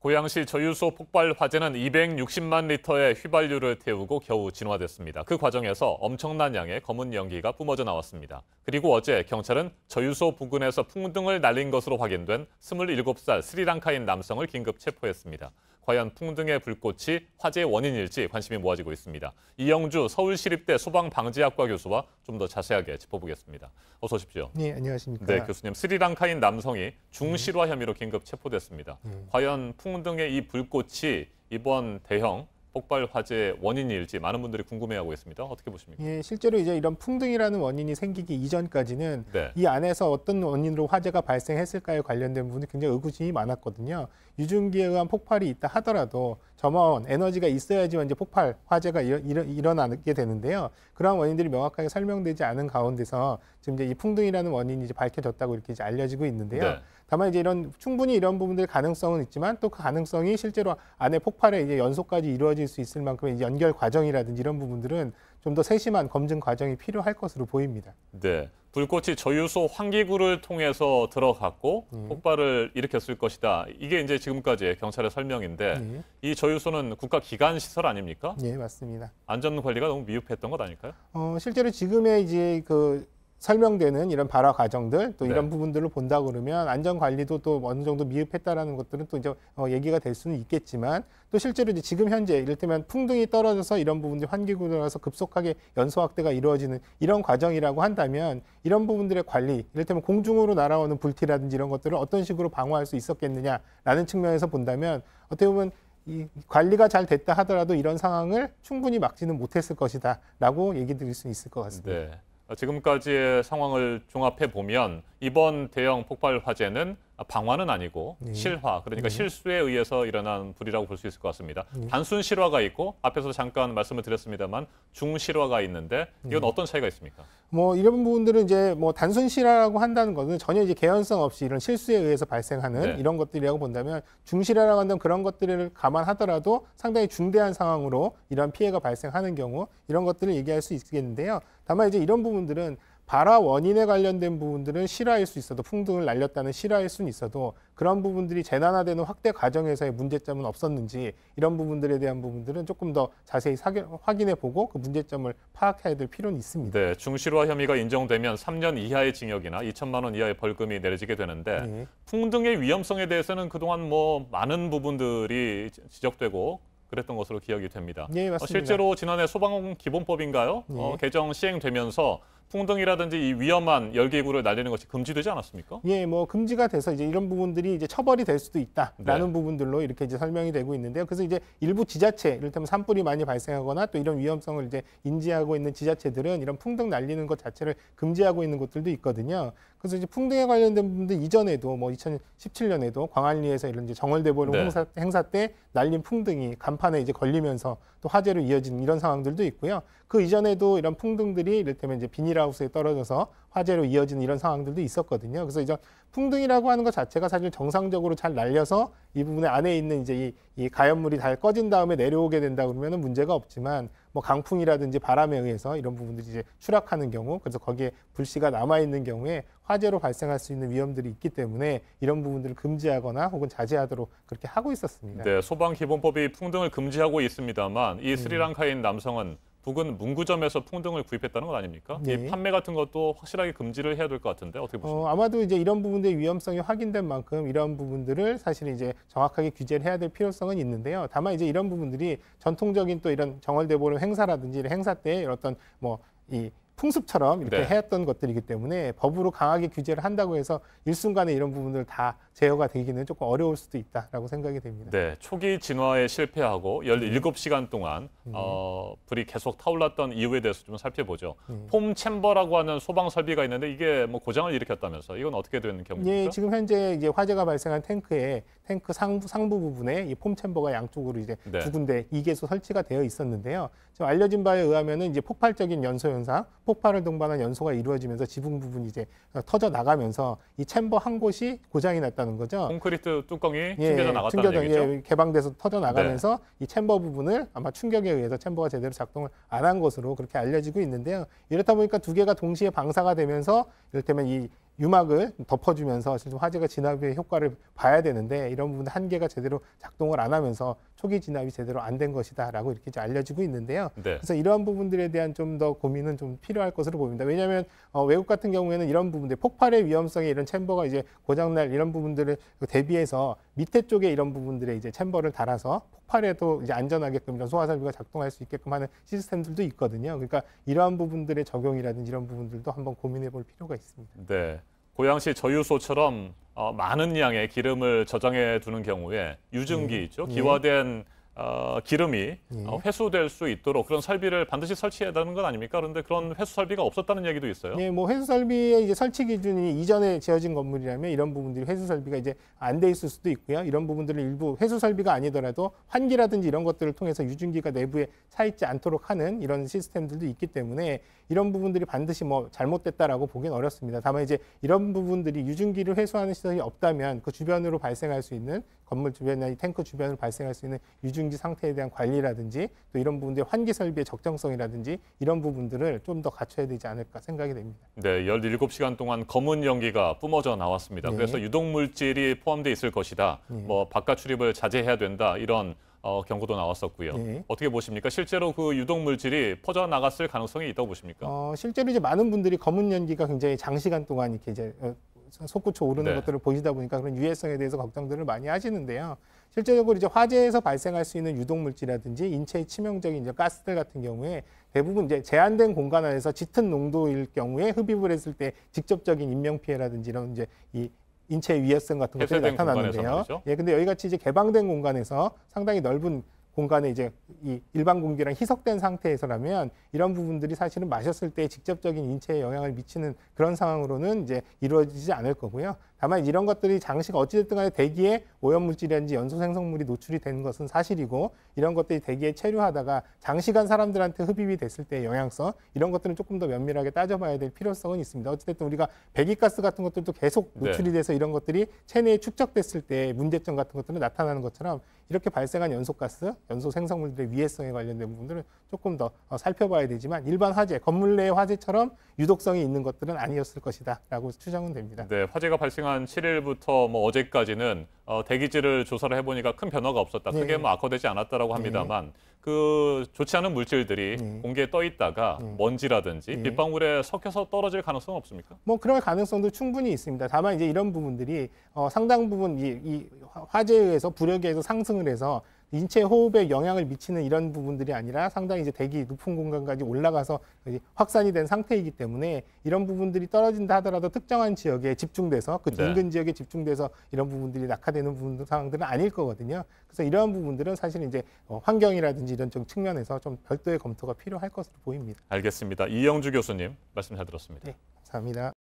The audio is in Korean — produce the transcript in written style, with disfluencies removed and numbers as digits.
고양시 저유소 폭발 화재는 260만 리터의 휘발유를 태우고 겨우 진화됐습니다. 그 과정에서 엄청난 양의 검은 연기가 뿜어져 나왔습니다. 그리고 어제 경찰은 저유소 부근에서 풍등을 날린 것으로 확인된 27살 스리랑카인 남성을 긴급 체포했습니다. 과연 풍등의 불꽃이 화재의 원인일지 관심이 모아지고 있습니다. 이영주 서울시립대 소방방지학과 교수와 좀 더 자세하게 짚어보겠습니다. 어서 오십시오. 네, 안녕하십니까. 네, 교수님. 스리랑카인 남성이 중실화 혐의로 긴급 체포됐습니다. 과연 풍등의 이 불꽃이 이번 대형 폭발 화재의 원인일지 많은 분들이 궁금해하고 있습니다. 어떻게 보십니까? 예, 실제로 이제 이런 풍등이라는 원인이 생기기 이전까지는 네. 이 안에서 어떤 원인으로 화재가 발생했을까에 관련된 부분이 굉장히 의구심이 많았거든요. 유증기에 의한 폭발이 있다 하더라도 점화원, 에너지가 있어야지만 이제 폭발, 화재가 일어나게 되는데요. 그러한 원인들이 명확하게 설명되지 않은 가운데서 지금 이제 이 풍등이라는 원인이 이제 밝혀졌다고 이렇게 이제 알려지고 있는데요. 네. 다만 이제 충분히 이런 부분들 가능성은 있지만 또 그 가능성이 실제로 안에 폭발의 이제 연소까지 이루어질 수 있을 만큼의 연결 과정이라든지 이런 부분들은 좀 더 세심한 검증 과정이 필요할 것으로 보입니다. 네, 불꽃이 저유소 환기구를 통해서 들어갔고 폭발을 일으켰을 것이다. 이게 이제 지금까지의 경찰의 설명인데 이 저유소는 국가 기관 시설 아닙니까? 네, 맞습니다. 안전 관리가 너무 미흡했던 것 아닐까요? 실제로 지금의 이제 설명되는 이런 발화 과정들 또 이런 네. 부분들로 본다 그러면 안전 관리도 또 어느 정도 미흡했다라는 것들은 또 이제 얘기가 될 수는 있겠지만 또 실제로 이제 지금 현재 이를테면 풍등이 떨어져서 이런 부분들이 환기구로 들어가서 급속하게 연소 확대가 이루어지는 이런 과정이라고 한다면 이런 부분들의 관리, 이를테면 공중으로 날아오는 불티라든지 이런 것들을 어떤 식으로 방어할 수 있었겠느냐라는 측면에서 본다면 어떻게 보면 이 관리가 잘 됐다 하더라도 이런 상황을 충분히 막지는 못했을 것이다라고 얘기 드릴 수 있을 것 같습니다. 네. 지금까지의 상황을 종합해 보면 이번 대형 폭발 화재는 방화는 아니고 실화, 그러니까 실수에 의해서 일어난 불이라고 볼 수 있을 것 같습니다. 단순 실화가 있고 앞에서 잠깐 말씀을 드렸습니다만 중실화가 있는데 이건 어떤 차이가 있습니까? 이런 부분들은 이제 단순 실화라고 한다는 것은 전혀 이제 개연성 없이 이런 실수에 의해서 발생하는 이런 것들이라고 본다면 중실화라고 한다면 그런 것들을 감안하더라도 상당히 중대한 상황으로 이런 피해가 발생하는 경우 이런 것들을 얘기할 수 있겠는데요. 다만 이제 이런 부분들은 발화 원인에 관련된 부분들은 실화일 수 있어도 풍등을 날렸다는 실화일 수는 있어도 그런 부분들이 재난화되는 확대 과정에서의 문제점은 없었는지 이런 부분들에 대한 부분들은 조금 더 자세히 확인해 보고 그 문제점을 파악해야 될 필요는 있습니다. 네, 중실화 혐의가 인정되면 3년 이하의 징역이나 2천만 원 이하의 벌금이 내려지게 되는데 풍등의 위험성에 대해서는 그동안 많은 부분들이 지적되고 그랬던 것으로 기억이 됩니다. 네, 맞습니다. 실제로 지난해 소방기본법인가요? 개정 시행되면서 풍등이라든지 이 위험한 열기구를 날리는 것이 금지되지 않았습니까? 예, 금지가 돼서 이제 이런 부분들이 이제 처벌이 될 수도 있다라는 부분들로 이렇게 이제 설명이 되고 있는데요. 그래서 이제 일부 지자체, 이를테면 산불이 많이 발생하거나 또 이런 위험성을 이제 인지하고 있는 지자체들은 이런 풍등 날리는 것 자체를 금지하고 있는 곳들도 있거든요. 그래서 이제 풍등에 관련된 부분들 이전에도 2017년에도 광안리에서 이런 이제 정월대보름 행사 때 날린 풍등이 간판에 이제 걸리면서 또 화재로 이어진 이런 상황들도 있고요. 그 이전에도 이런 풍등들이 이를테면 이제 비닐하우스에 떨어져서 화재로 이어지는 이런 상황들도 있었거든요. 그래서 이제 풍등이라고 하는 것 자체가 사실 정상적으로 잘 날려서 이 부분에 안에 있는 이제 이 가연물이 다 꺼진 다음에 내려오게 된다 그러면은 문제가 없지만 강풍이라든지 바람에 의해서 이런 부분들이 이제 추락하는 경우, 그래서 거기에 불씨가 남아 있는 경우에 화재로 발생할 수 있는 위험들이 있기 때문에 이런 부분들을 금지하거나 혹은 자제하도록 그렇게 하고 있었습니다. 네, 소방기본법이 풍등을 금지하고 있습니다만 이 스리랑카인 남성은 부근 문구점에서 풍등을 구입했다는 건 아닙니까? 이 판매 같은 것도 확실하게 금지를 해야 될 것 같은데 어떻게 보십니까? 아마도 이제 이런 부분들의 위험성이 확인된 만큼 이런 부분들을 사실 이제 정확하게 규제를 해야 될 필요성은 있는데요. 다만 이제 이런 부분들이 전통적인 또 이런 정월대보름 행사라든지 이런 행사 때 어떤 이 풍습처럼 이렇게 해왔던 것들이기 때문에 법으로 강하게 규제를 한다고 해서 일순간에 이런 부분들 다 제어가 되기는 조금 어려울 수도 있다라고 생각이 됩니다. 네, 초기 진화에 실패하고 17시간 동안 불이 계속 타올랐던 이유에 대해서 좀 살펴보죠. 폼 챔버라고 하는 소방 설비가 있는데 이게 고장을 일으켰다면서 이건 어떻게 되는 경우입니까? 예, 지금 현재 이제 화재가 발생한 탱크 상부 부분에 이 폼 챔버가 양쪽으로 이제 두 군데 2개소 설치가 되어 있었는데요. 지금 알려진 바에 의하면은 이제 폭발적인 연소 현상, 폭발을 동반한 연소가 이루어지면서 지붕 부분이 이제 터져 나가면서 이 챔버 한 곳이 고장이 났다는 거죠. 콘크리트 뚜껑이 튕겨져 나갔다는 얘기죠? 개방돼서 터져 나가면서 이 챔버 부분을 아마 충격에 의해서 챔버가 제대로 작동을 안 한 것으로 그렇게 알려지고 있는데요. 이렇다 보니까 두 개가 동시에 방사가 되면서 이를테면 이 유막을 덮어주면서 실제 화재가 진압의 효과를 봐야 되는데 이런 부분 한계가 제대로 작동을 안 하면서 초기 진압이 제대로 안 된 것이다라고 이렇게 이제 알려지고 있는데요. 네. 그래서 이러한 부분들에 대한 좀 더 고민은 좀 필요할 것으로 보입니다. 왜냐하면 외국 같은 경우에는 이런 부분들 폭발의 위험성에 이런 챔버가 이제 고장날 이런 부분들을 대비해서 밑에 쪽에 이런 부분들에 이제 챔버를 달아서 폭발에도 이제 안전하게끔 이런 소화 설비가 작동할 수 있게끔 하는 시스템들도 있거든요. 그러니까 이러한 부분들의 적용이라든지 이런 부분들도 한번 고민해 볼 필요가 있습니다. 네. 고양시 저유소처럼 많은 양의 기름을 저장해 두는 경우에 유증기 있죠. 기화된 기름이 회수될 수 있도록 그런 설비를 반드시 설치해야 되는 건 아닙니까? 그런데 그런 회수 설비가 없었다는 얘기도 있어요. 네, 뭐 회수 설비의 이제 설치 기준이 이전에 지어진 건물이라면 이런 부분들이 회수 설비가 이제 안 돼 있을 수도 있고요. 이런 부분들을 일부 회수 설비가 아니더라도 환기라든지 이런 것들을 통해서 유증기가 내부에 차 있지 않도록 하는 이런 시스템들도 있기 때문에 이런 부분들이 반드시 뭐 잘못됐다라고 보기는 어렵습니다. 다만 이제 이런 부분들이 유증기를 회수하는 시설이 없다면 그 주변으로 발생할 수 있는 건물 주변이나 이 탱크 주변으로 발생할 수 있는 유증기 상태에 대한 관리라든지 또 이런 부분들의 환기 설비의 적정성이라든지 이런 부분들을 좀 더 갖춰야 되지 않을까 생각이 됩니다. 네, 17시간 동안 검은 연기가 뿜어져 나왔습니다. 네. 그래서 유독 물질이 포함되어 있을 것이다. 뭐 바깥 출입을 자제해야 된다. 이런 경고도 나왔었고요. 네. 어떻게 보십니까? 실제로 그 유독 물질이 퍼져 나갔을 가능성이 있다고 보십니까? 실제로 이제 많은 분들이 검은 연기가 굉장히 장시간 동안 이렇게 이제 솟구쳐 오르는 네. 것들을 보시다 보니까 그런 유해성에 대해서 걱정들을 많이 하시는데요. 실제적으로 이제 화재에서 발생할 수 있는 유독 물질이라든지 인체에 치명적인 이제 가스들 같은 경우에 대부분 이제 제한된 공간 안에서 짙은 농도일 경우에 흡입을 했을 때 직접적인 인명 피해라든지 이런 이제 이 인체의 위해성 같은 것들이 폐쇄된 나타나는데요. 공간에서 예, 근데 여기 같이 이제 개방된 공간에서 상당히 넓은 공간에 이제 이 일반 공기랑 희석된 상태에서라면 이런 부분들이 사실은 마셨을 때 직접적인 인체에 영향을 미치는 그런 상황으로는 이제 이루어지지 않을 거고요. 다만 이런 것들이 장시간 어찌됐든 간에 대기에 오염물질이라든지 연소 생성물이 노출이 되는 것은 사실이고 이런 것들이 대기에 체류하다가 장시간 사람들한테 흡입이 됐을 때의 영향성 이런 것들은 조금 더 면밀하게 따져봐야 될 필요성은 있습니다. 어찌됐든 우리가 배기가스 같은 것들도 계속 노출이 돼서 이런 것들이 체내에 축적됐을 때 문제점 같은 것들은 나타나는 것처럼 이렇게 발생한 연소가스, 연소 생성물들의 위해성에 관련된 부분들은 조금 더 살펴봐야 되지만 일반 화재, 건물 내의 화재처럼 유독성이 있는 것들은 아니었을 것이다라고 추정은 됩니다. 네, 화재가 발생한 7일부터 뭐 어제까지는 대기질을 조사를 해보니까 큰 변화가 없었다. 네. 크게 뭐 악화되지 않았다라고 합니다만 그 좋지 않은 물질들이 공기에 떠 있다가 먼지라든지 빗방울에 섞여서 떨어질 가능성은 없습니까? 뭐 그럴 가능성도 충분히 있습니다. 다만 이제 이런 부분들이 상당 부분 이 화재에 의해서 부력에 의해서 상승을 해서 인체 호흡에 영향을 미치는 이런 부분들이 아니라 상당히 이제 대기 높은 공간까지 올라가서 확산이 된 상태이기 때문에 이런 부분들이 떨어진다 하더라도 특정한 지역에 집중돼서 그 네. 인근 지역에 집중돼서 이런 부분들이 낙하되는 부분 상황들은 아닐 거거든요. 그래서 이러한 부분들은 사실 이제 환경이라든지 이런 좀 측면에서 좀 별도의 검토가 필요할 것으로 보입니다. 알겠습니다. 이영주 교수님 말씀 잘 들었습니다. 네, 감사합니다.